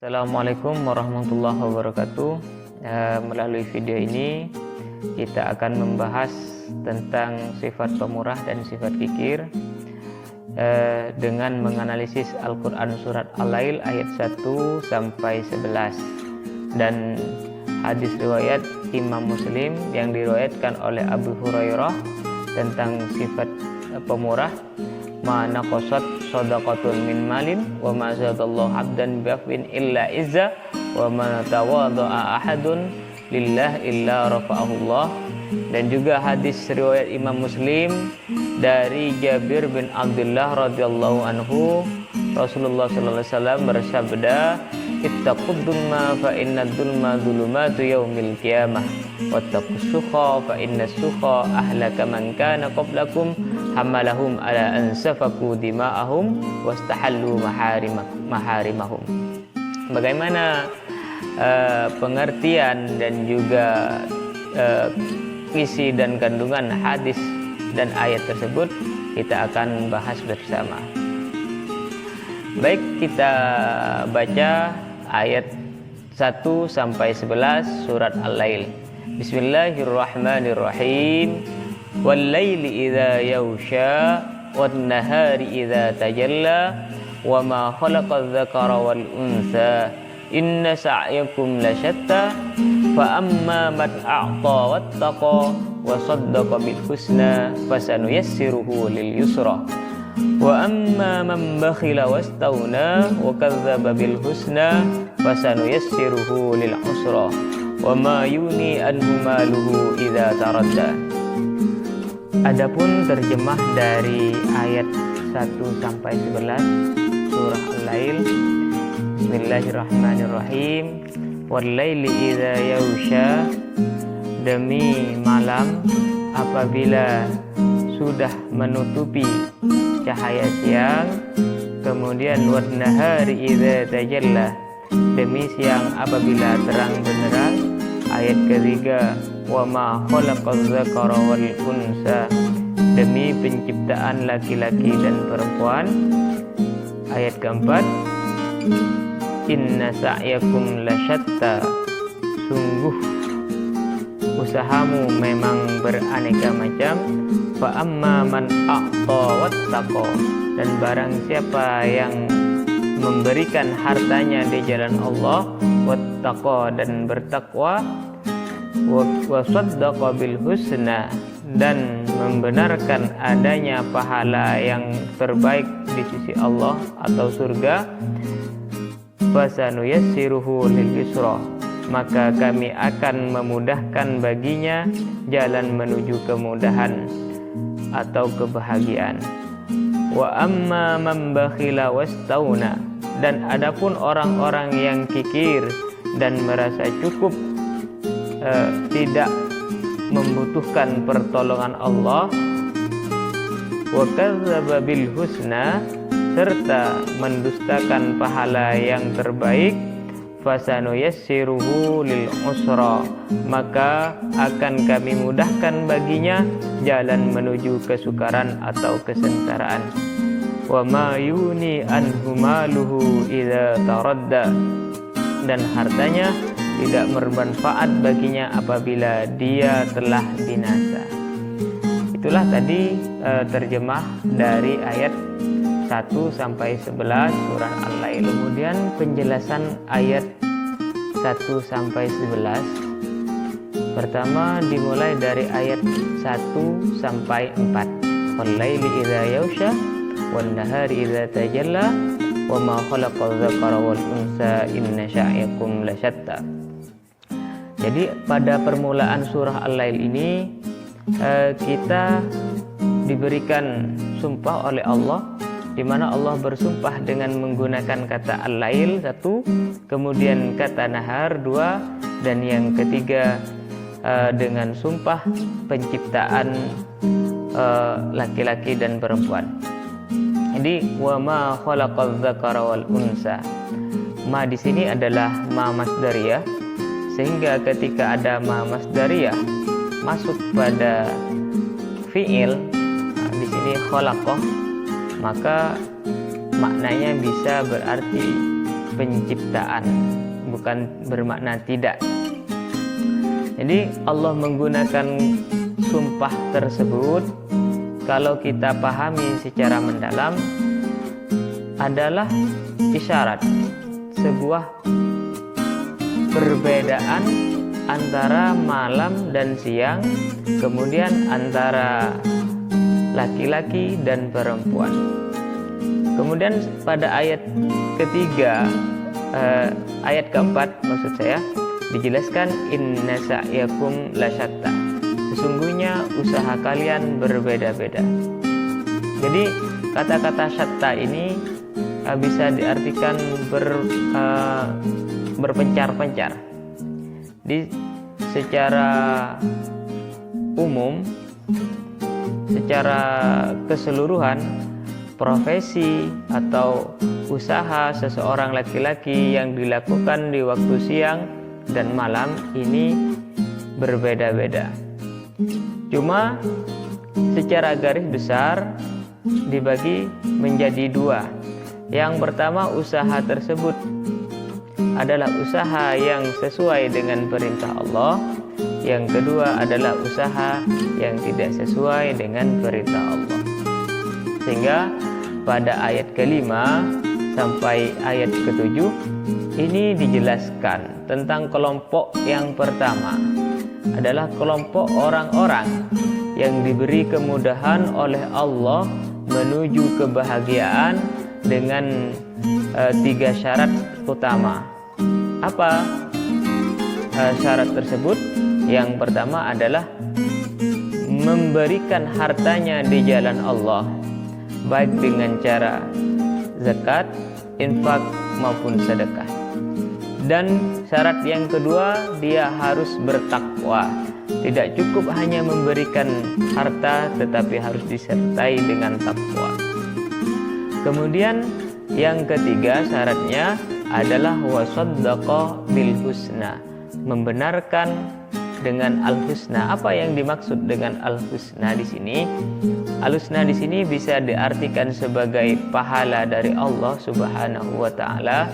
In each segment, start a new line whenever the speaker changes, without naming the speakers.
Assalamualaikum warahmatullahi wabarakatuh. Melalui video ini kita akan membahas tentang sifat pemurah dan sifat kikir dengan menganalisis Al-Quran surat Al-Lail ayat 1 sampai 11 dan hadis riwayat Imam Muslim yang diriwayatkan oleh Abu Hurairah tentang sifat pemurah. Ma naqasat shadaqatun min malin wa ma zadallahu 'abdan bi'afwin illa izza wa ma tawadda'a ahadun lillah illa rafa'ahullah. Dan juga hadis riwayat Imam Muslim dari Jabir bin Abdullah radhiyallahu anhu, Rasulullah sallallahu alaihi wasallam bersabda, ittaqud dzulma fa inna dzulma dzulumatu yaumil qiyamah wattaqus sukha fa inna sukha ahlaka man kana qablakum hamalahum ala an safaku dima'ahum wastahallu maharimahum. Bagaimana pengertian dan juga isi dan kandungan hadis dan ayat tersebut kita akan bahas bersama. Baik, kita baca ayat 1 sampai 11 surat Al-Lail. Bismillahirrahmanirrahim. Wal-laili idza yaghsha wan-nahari idza tajalla wa ma khalaqadz dzakara wal unsa inna sa'yakum lasyatta fa amma man a'ta wattaqa wa saddaqa bil husna fasanuyassiruhu lil yusra wa amma man bakhila wastaghna wa kadzdzaba bil husna fasanuyassiruhu lil usra wa ma yuni anhu maluhu idza taradda. Adapun terjemah dari ayat 1 sampai 11 surah Al-Lail. Bismillahirrahmanirrahim. Wal-laili idza yaghsha, demi malam apabila sudah menutupi cahaya siang. Kemudian wan-nahari idza tajalla, demi siang apabila terang benderang. Ayat ketiga, wa ma khalaqadz dzakara wal unsa, demi penciptaan laki-laki dan perempuan. Ayat keempat, inna sa'yakum lasyatta, sungguh usahamu memang beraneka macam. Fa amma man a'ta wattaqa, dan barang siapa yang memberikan hartanya di jalan Allah, wattaqa, dan bertakwa, wa saddaqa bil husna, dan membenarkan adanya pahala yang terbaik di sisi Allah atau surga, fasanuyassiruhu lil yusra, maka kami akan memudahkan baginya jalan menuju kemudahan atau kebahagiaan. Wa amma man bakhila wastauna, dan adapun orang-orang yang kikir dan merasa cukup, tidak membutuhkan pertolongan Allah, wa kadzdzaba bil husna, serta mendustakan pahala yang terbaik, fasanuyassiruhu lil usra, maka akan kami mudahkan baginya jalan menuju kesukaran atau kesengsaraan. Wa ma yuni anhu maluhu idza taradda, dan hartanya tidak bermanfaat baginya apabila dia telah binasa. Itulah tadi terjemah dari ayat 1 sampai 11 surah Al-Lail. Kemudian penjelasan ayat 1 sampai 11. Pertama dimulai dari ayat 1 sampai 4. Wal-laili idza yaghsha wan-nahari idza tajalla wa ma khalaqadz dzakara wal unsa inna sa'yakum lasyatta. Jadi pada permulaan surah Al-Lail ini kita diberikan sumpah oleh Allah, di mana Allah bersumpah dengan menggunakan kata Al-Lail 1, kemudian kata Nahar 2, dan yang ketiga dengan sumpah penciptaan laki-laki dan perempuan. Jadi wa ma khalaqadz dzakara wal unsa. Ma di sini adalah ma masdariyah, sehingga ketika ada ma masdariyah masuk pada fiil, di sini khalaqah, maka maknanya bisa berarti penciptaan, bukan bermakna tidak. Jadi Allah menggunakan sumpah tersebut, kalau kita pahami secara mendalam, adalah isyarat sebuah perbedaan antara malam dan siang, kemudian antara laki-laki dan perempuan. Kemudian pada ayat ketiga, ayat keempat maksud saya, dijelaskan inna sa'yakum lasyatta, sesungguhnya usaha kalian berbeda-beda. Jadi kata-kata syatta ini bisa diartikan berpencar-pencar. Secara umum, secara keseluruhan, profesi atau usaha seseorang laki-laki yang dilakukan di waktu siang dan malam ini berbeda-beda. Cuma secara garis besar dibagi menjadi dua. Yang pertama, usaha tersebut adalah usaha yang sesuai dengan perintah Allah. Yang kedua adalah usaha yang tidak sesuai dengan perintah Allah. Sehingga pada ayat kelima sampai ayat ketujuh ini dijelaskan tentang kelompok yang pertama adalah kelompok orang-orang yang diberi kemudahan oleh Allah menuju kebahagiaan dengan 3 syarat utama. Apa syarat tersebut? Yang pertama adalah memberikan hartanya di jalan Allah, baik dengan cara zakat, infak maupun sedekah. Dan syarat yang kedua, dia harus bertakwa. Tidak cukup hanya memberikan harta, tetapi harus disertai dengan takwa. Kemudian yang ketiga syaratnya adalah wasaddaqa bil husna, membenarkan dengan al-husna. Apa yang dimaksud dengan al-husna di sini? Al-husna di sini bisa diartikan sebagai pahala dari Allah Subhanahu wa taala.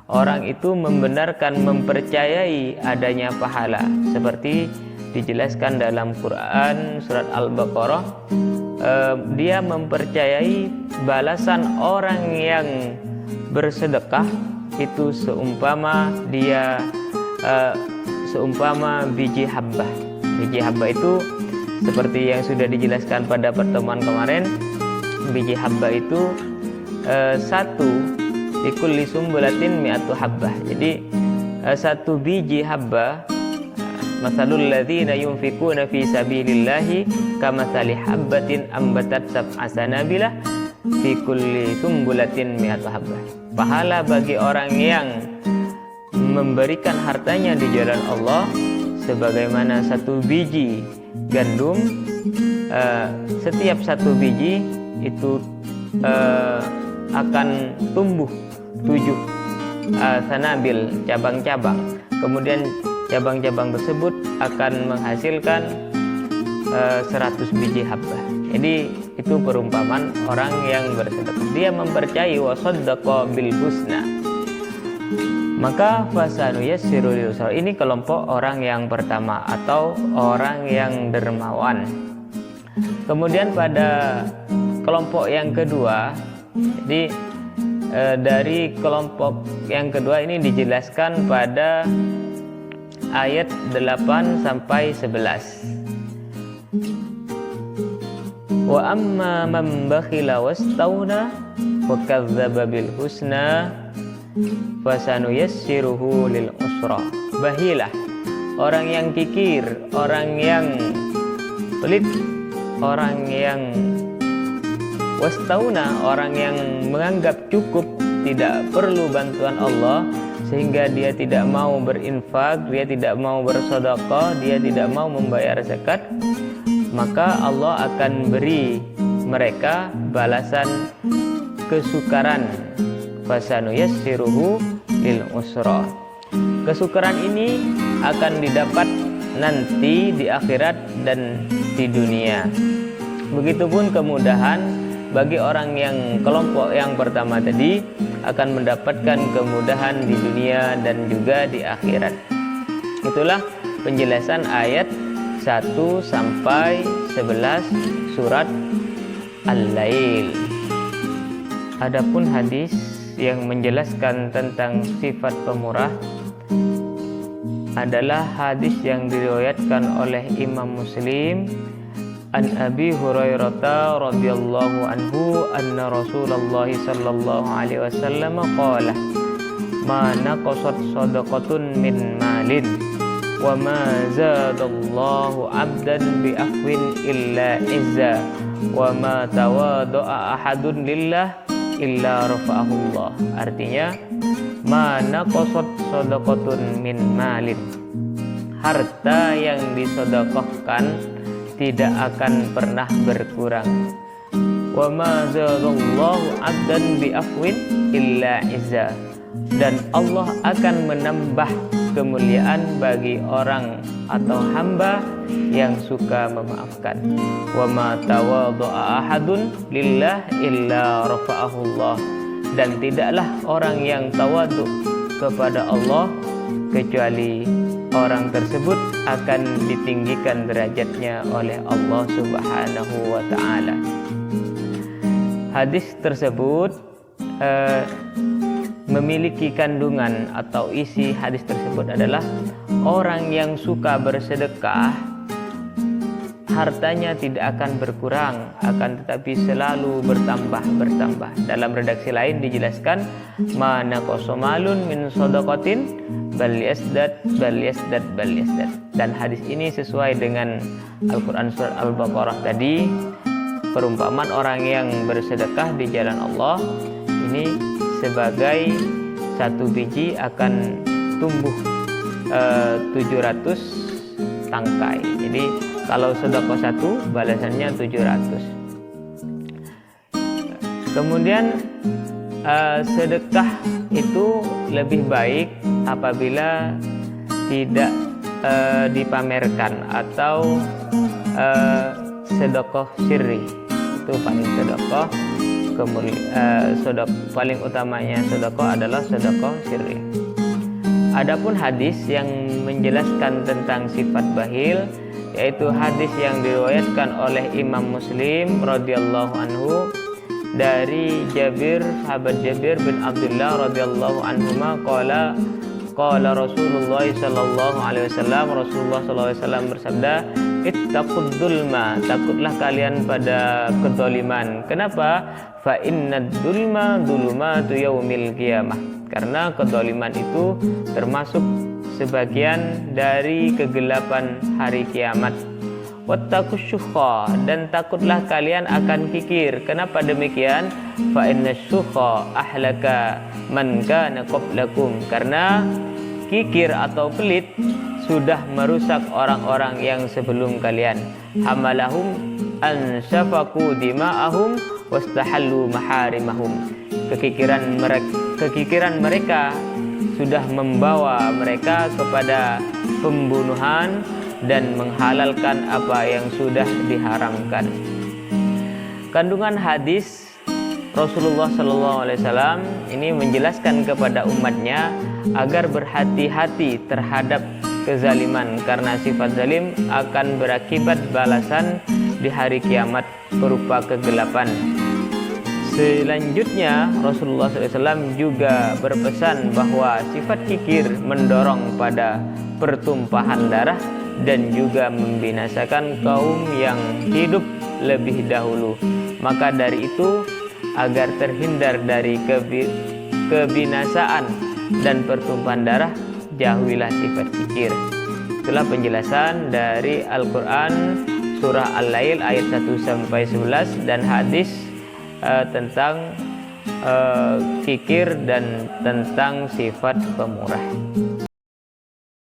Orang itu membenarkan, mempercayai adanya pahala, seperti dijelaskan dalam Quran surat Al-Baqarah. Dia mempercayai balasan orang yang bersedekah itu seumpama dia seumpama biji habbah. Biji habbah itu seperti yang sudah dijelaskan pada pertemuan kemarin. Biji habbah itu satu likulli sumbulatin mi'atu habbah. Jadi satu biji habbah, masalul ladzina yunfikuna fi sabilillahi kamatsali habbatin ambatat sab'a sanabilah fi kulli sumbulatin mi'atu habbah. Pahala bagi orang yang memberikan hartanya di jalan Allah sebagaimana satu biji gandum. Setiap satu biji itu akan tumbuh 7 sanabil, cabang-cabang. Kemudian cabang-cabang tersebut akan menghasilkan 100 biji habbah. Jadi itu perumpamaan orang yang bersedekah. Dia mempercayai wasaddaqa bil husna. Maka fasanu yassiru lil yusra. Ini kelompok orang yang pertama atau orang yang dermawan. Kemudian pada kelompok yang kedua, jadi dari kelompok yang kedua ini dijelaskan pada ayat 8 sampai 11. Wa amma man bakhila wastauna wa kadzdzaba bil husna fasanuyassiruhu lil usra. Bahilah, orang yang kikir, orang yang pelit, orang yang wastauna, orang yang menganggap cukup, tidak perlu bantuan Allah, sehingga dia tidak mau berinfak, dia tidak mau bersedekah, dia tidak mau membayar zakat, maka Allah akan beri mereka balasan kesukaran. Fasanuyassiruhu lil usra. Kesukaran ini akan didapat nanti di akhirat dan di dunia. Begitupun kemudahan bagi orang yang kelompok yang pertama tadi, akan mendapatkan kemudahan di dunia dan juga di akhirat. Itulah penjelasan ayat 1 sampai 11 surat Al-Lail. Adapun hadis yang menjelaskan tentang sifat pemurah adalah hadis yang diriwayatkan oleh Imam Muslim an Abi Hurairah radhiyallahu anhu anna Rasulullah sallallahu alaihi wasallam qala ma naqasat shadaqatun min malin wa ma zadallahu 'abdan bi afwin illa izza wa ma tawadda'a ahadun lillah illa rafa'ahullah. Artinya ma naqasat shadaqatun min malin, harta yang disedekahkan tidak akan pernah berkurang. Wa ma zadallahu 'abdan bi afwin illa izza, dan Allah akan menambah kemuliaan bagi orang atau hamba yang suka memaafkan. Wa ma tawadda'a ahadun lillah illa rafa'ahullah, dan tidaklah orang yang tawadhu kepada Allah kecuali orang tersebut akan ditinggikan derajatnya oleh Allah Subhanahu wa ta'ala. Hadis tersebut memiliki kandungan atau isi hadis tersebut adalah orang yang suka bersedekah, hartanya tidak akan berkurang, akan tetapi selalu bertambah. Dalam redaksi lain dijelaskan ma naqasa malun min shadaqatin bal yasdad. Dan hadis ini sesuai dengan Al-Quran surat Al-Baqarah tadi. Perumpamaan orang yang bersedekah di jalan Allah ini sebagai satu biji akan tumbuh 700 tangkai. Jadi kalau sedekah satu balasannya 700. Kemudian sedekah itu lebih baik apabila tidak dipamerkan atau sedekah sirri. Itu paling sedekah. Paling utamanya sedekah adalah sedekah sirri. Adapun hadis yang menjelaskan tentang sifat bakhil, yaitu hadis yang diriwayatkan oleh Imam Muslim radhiyallahu anhu dari sahabat Jabir bin Abdullah radhiyallahu anhuma qala Rasulullah sallallahu alaihi wasallam, Rasulullah sallallahu alaihi wasallam bersabda, ittaqud dzulma, takutlah kalian pada kezaliman. Kenapa? Fa innad dzulma dzulumatu yaumil qiyamah, karena kezaliman itu termasuk sebagian dari kegelapan hari kiamat. Wattaqus syukha, dan takutlah kalian akan kikir. Kenapa demikian? Fa innash syukha ahlaka man kana qablakum, karena kikir atau pelit sudah merusak orang-orang yang sebelum kalian. Hamalahum an syafaku dima'ahum wastahallu maharimahum, kekikiran mereka sudah membawa mereka kepada pembunuhan dan menghalalkan apa yang sudah diharamkan. Kandungan hadis Rasulullah SAW ini menjelaskan kepada umatnya agar berhati-hati terhadap kezaliman, karena sifat zalim akan berakibat balasan di hari kiamat berupa kegelapan. Selanjutnya Rasulullah SAW juga berpesan bahwa sifat kikir mendorong pada pertumpahan darah dan juga membinasakan kaum yang hidup lebih dahulu. Maka dari itu, agar terhindar dari kebinasaan dan pertumpahan darah, jauhilah sifat kikir. Itulah penjelasan dari Al-Quran surah Al-Lail ayat 1-11 dan hadis tentang kikir dan tentang sifat pemurah.